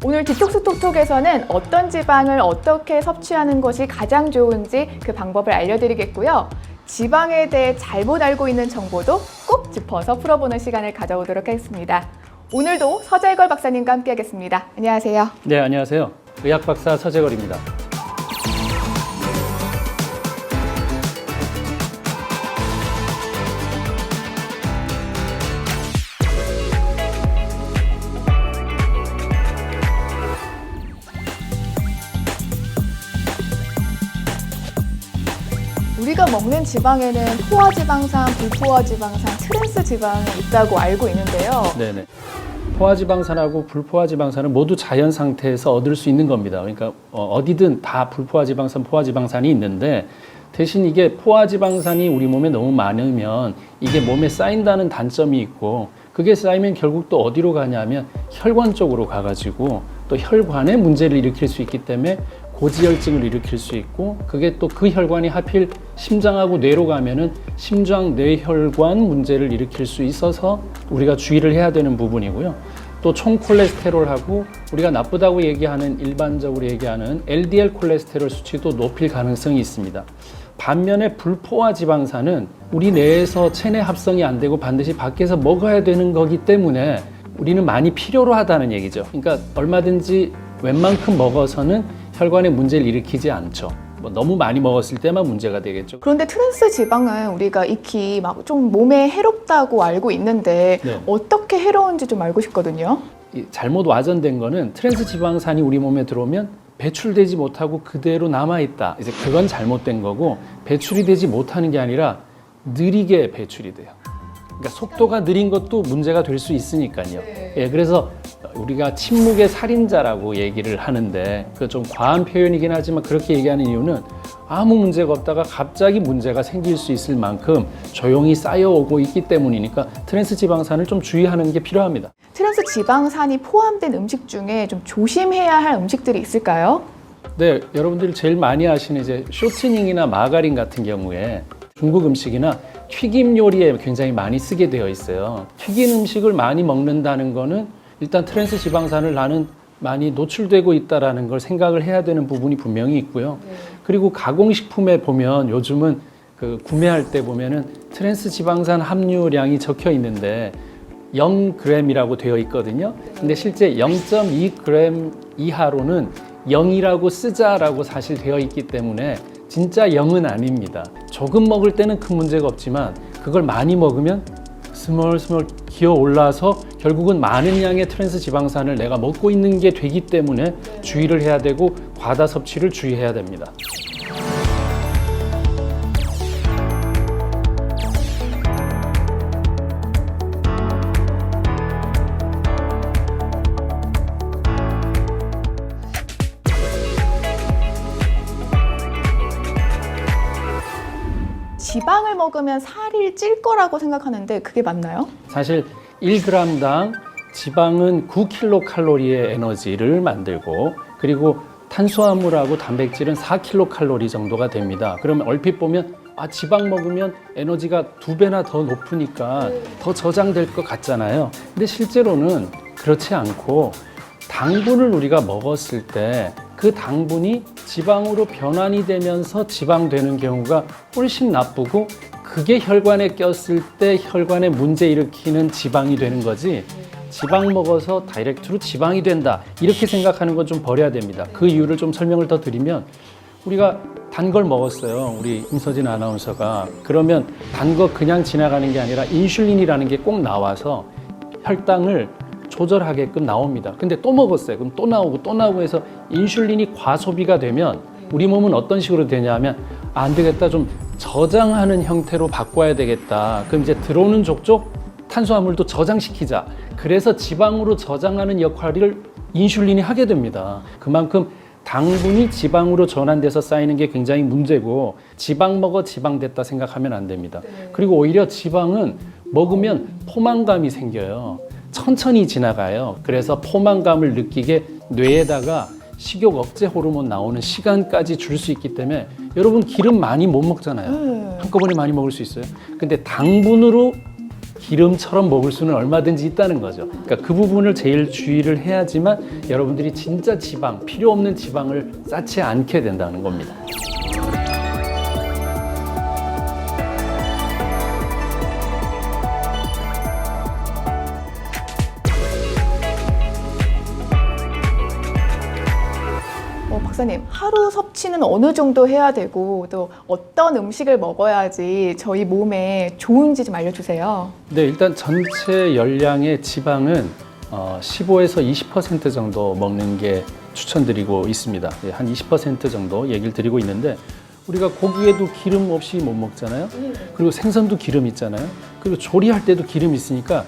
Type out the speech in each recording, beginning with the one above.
오늘 디톡스 톡톡에서는 어떤 지방을 어떻게 섭취하는 것이 가장 좋은지 그 방법을 알려드리겠고요. 지방에 대해 잘못 알고 있는 정보도 꼭 짚어서 풀어보는 시간을 가져보도록 하겠습니다. 오늘도 서재걸 박사님과 함께하겠습니다. 안녕하세요. 네, 안녕하세요. 의학박사 서재걸입니다. 우리가 먹는 지방에는 포화지방산, 불포화지방산, 트랜스지방이 있다고 알고 있는데요. 네네. 포화지방산하고 불포화지방산은 모두 자연 상태에서 얻을 수 있는 겁니다. 그러니까 어디든 다 불포화지방산, 포화지방산이 있는데 대신 이게 포화지방산이 우리 몸에 너무 많으면 이게 몸에 쌓인다는 단점이 있고 그게 쌓이면 결국 또 어디로 가냐면 혈관 쪽으로 가가지고 또 혈관에 문제를 일으킬 수 있기 때문에 고지혈증을 일으킬 수 있고 그게 또 그 혈관이 하필 심장하고 뇌로 가면은 심장 뇌혈관 문제를 일으킬 수 있어서 우리가 주의를 해야 되는 부분이고요. 또 총콜레스테롤하고 우리가 나쁘다고 얘기하는 일반적으로 얘기하는 LDL 콜레스테롤 수치도 높일 가능성이 있습니다. 반면에 불포화 지방산은 우리 뇌에서 체내 합성이 안 되고 반드시 밖에서 먹어야 되는 거기 때문에 우리는 많이 필요로 하다는 얘기죠. 그러니까 얼마든지 웬만큼 먹어서는 혈관에 문제를 일으키지 않죠. 너무 많이 먹었을 때만 문제가 되겠죠. 그런데 트랜스 지방은 우리가 익히 막 좀 몸에 해롭다고 알고 있는데 네. 어떻게 해로운지 좀 알고 싶거든요. 잘못 와전된 거는 트랜스 지방산이 우리 몸에 들어오면 배출되지 못하고 그대로 남아있다. 이제 그건 잘못된 거고 배출이 되지 못하는 게 아니라 느리게 배출이 돼요. 그러니까 속도가 느린 것도 문제가 될 수 있으니까요. 예, 그래서 우리가 침묵의 살인자라고 얘기를 하는데 그 좀 과한 표현이긴 하지만 그렇게 얘기하는 이유는 아무 문제가 없다가 갑자기 문제가 생길 수 있을 만큼 조용히 쌓여오고 있기 때문이니까 트랜스 지방산을 좀 주의하는 게 필요합니다. 트랜스 지방산이 포함된 음식 중에 좀 조심해야 할 음식들이 있을까요? 네, 여러분들이 제일 많이 아시는 이제 쇼트닝이나 마가린 같은 경우에 중국 음식이나 튀김 요리에 굉장히 많이 쓰게 되어 있어요. 튀긴 음식을 많이 먹는다는 거는 일단 트랜스 지방산을 나는 많이 노출되고 있다는 걸 생각을 해야 되는 부분이 분명히 있고요. 그리고 가공식품에 보면 요즘은 그 구매할 때 보면은 트랜스 지방산 함유량이 적혀 있는데 0g이라고 되어 있거든요. 근데 실제 0.2g 이하로는 0이라고 쓰자라고 사실 되어 있기 때문에 진짜 0은 아닙니다. 조금 먹을 때는 큰 문제가 없지만 그걸 많이 먹으면 스멀스멀 기어 올라서 결국은 많은 양의 트랜스 지방산을 내가 먹고 있는 게 되기 때문에 주의를 해야 되고 과다 섭취를 주의해야 됩니다. 지방을 먹으면 살이 찔 거라고 생각하는데 그게 맞나요? 사실 1g당 지방은 9kcal의 에너지를 만들고 그리고 탄수화물하고 단백질은 4kcal 정도가 됩니다. 그러면 얼핏 보면 지방 먹으면 에너지가 2배나 더 높으니까 더 저장될 것 같잖아요. 근데 실제로는 그렇지 않고 당분을 우리가 먹었을 때 그 당분이 지방으로 변환이 되면서 지방 되는 경우가 훨씬 나쁘고 그게 혈관에 꼈을 때 혈관에 문제 일으키는 지방이 되는 거지 지방 먹어서 다이렉트로 지방이 된다 이렇게 생각하는 건 좀 버려야 됩니다. 그 이유를 좀 설명을 더 드리면 우리가 단 걸 먹었어요. 우리 임서진 아나운서가. 그러면 단 거 그냥 지나가는 게 아니라 인슐린이라는 게 꼭 나와서 혈당을 조절하게끔 나옵니다. 근데 또 먹었어요. 그럼 또 나오고 해서 인슐린이 과소비가 되면 우리 몸은 어떤 식으로 되냐면 안 되겠다, 좀 저장하는 형태로 바꿔야 되겠다. 그럼 이제 들어오는 족족 탄수화물도 저장시키자. 그래서 지방으로 저장하는 역할을 인슐린이 하게 됩니다. 그만큼 당분이 지방으로 전환돼서 쌓이는 게 굉장히 문제고 지방 먹어 지방 됐다 생각하면 안 됩니다. 그리고 오히려 지방은 먹으면 포만감이 생겨요. 천천히 지나가요. 그래서 포만감을 느끼게 뇌에다가 식욕 억제 호르몬 나오는 시간까지 줄 수 있기 때문에 여러분 기름 많이 못 먹잖아요. 한꺼번에 많이 먹을 수 있어요. 근데 당분으로 기름처럼 먹을 수는 얼마든지 있다는 거죠. 그러니까 그 부분을 제일 주의를 해야지만 여러분들이 진짜 지방, 필요 없는 지방을 쌓지 않게 된다는 겁니다. 박사님, 하루 섭취는 어느 정도 해야 되고 또 어떤 음식을 먹어야지 저희 몸에 좋은지 좀 알려주세요. 네, 일단 전체 열량의 지방은 15에서 20% 정도 먹는 게 추천드리고 있습니다. 네, 한 20% 정도 얘기를 드리고 있는데 우리가 고기에도 기름 없이 못 먹잖아요. 그리고 생선도 기름 있잖아요. 그리고 조리할 때도 기름 있으니까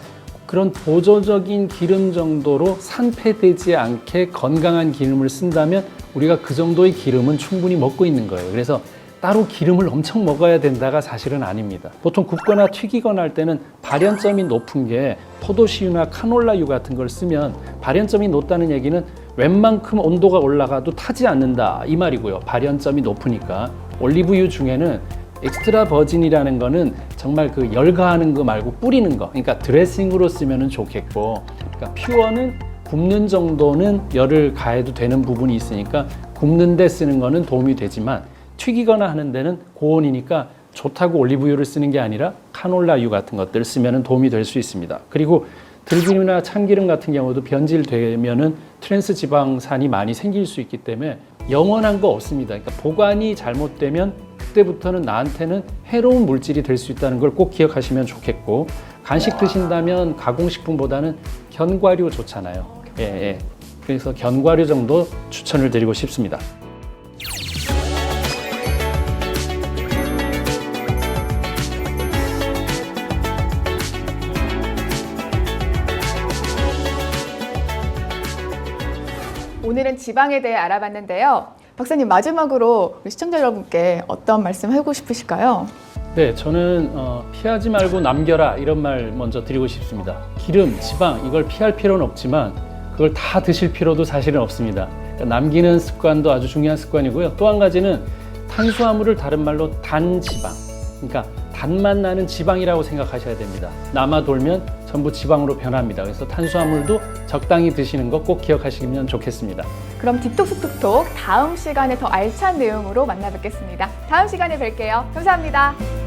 그런 보조적인 기름 정도로 산패되지 않게 건강한 기름을 쓴다면 우리가 그 정도의 기름은 충분히 먹고 있는 거예요. 그래서 따로 기름을 엄청 먹어야 된다가 사실은 아닙니다. 보통 굽거나 튀기거나 할 때는 발연점이 높은 게 포도씨유나 카놀라유 같은 걸 쓰면 발연점이 높다는 얘기는 웬만큼 온도가 올라가도 타지 않는다 이 말이고요. 발연점이 높으니까. 올리브유 중에는 엑스트라 버진이라는 거는 정말 그 열가하는 거 말고 뿌리는 거, 그러니까 드레싱으로 쓰면 좋겠고, 그러니까 퓨어는 굽는 정도는 열을 가해도 되는 부분이 있으니까 굽는 데 쓰는 거는 도움이 되지만 튀기거나 하는 데는 고온이니까 좋다고 올리브유를 쓰는 게 아니라 카놀라유 같은 것들을 쓰면 도움이 될 수 있습니다. 그리고 들기름이나 참기름 같은 경우도 변질되면은 트랜스 지방산이 많이 생길 수 있기 때문에 영원한 거 없습니다. 그러니까 보관이 잘못되면 그때부터는 나한테는 해로운 물질이 될 수 있다는 걸 꼭 기억하시면 좋겠고, 간식 드신다면 가공식품보다는 견과류 좋잖아요. 예. 그래서 견과류 정도 추천을 드리고 싶습니다. 오늘은 지방에 대해 알아봤는데요. 박사님, 마지막으로 우리 시청자 여러분께 어떤 말씀 하고 싶으실까요? 네, 저는 피하지 말고 남겨라 이런 말 먼저 드리고 싶습니다. 기름, 지방 이걸 피할 필요는 없지만 그걸 다 드실 필요도 사실은 없습니다. 그러니까 남기는 습관도 아주 중요한 습관이고요. 또 한 가지는 탄수화물을 다른 말로 단지방, 그러니까 단맛 나는 지방이라고 생각하셔야 됩니다. 남아 돌면 전부 지방으로 변합니다. 그래서 탄수화물도 적당히 드시는 거 꼭 기억하시면 좋겠습니다. 그럼 딥톡스 톡톡 다음 시간에 더 알찬 내용으로 만나 뵙겠습니다. 다음 시간에 뵐게요. 감사합니다.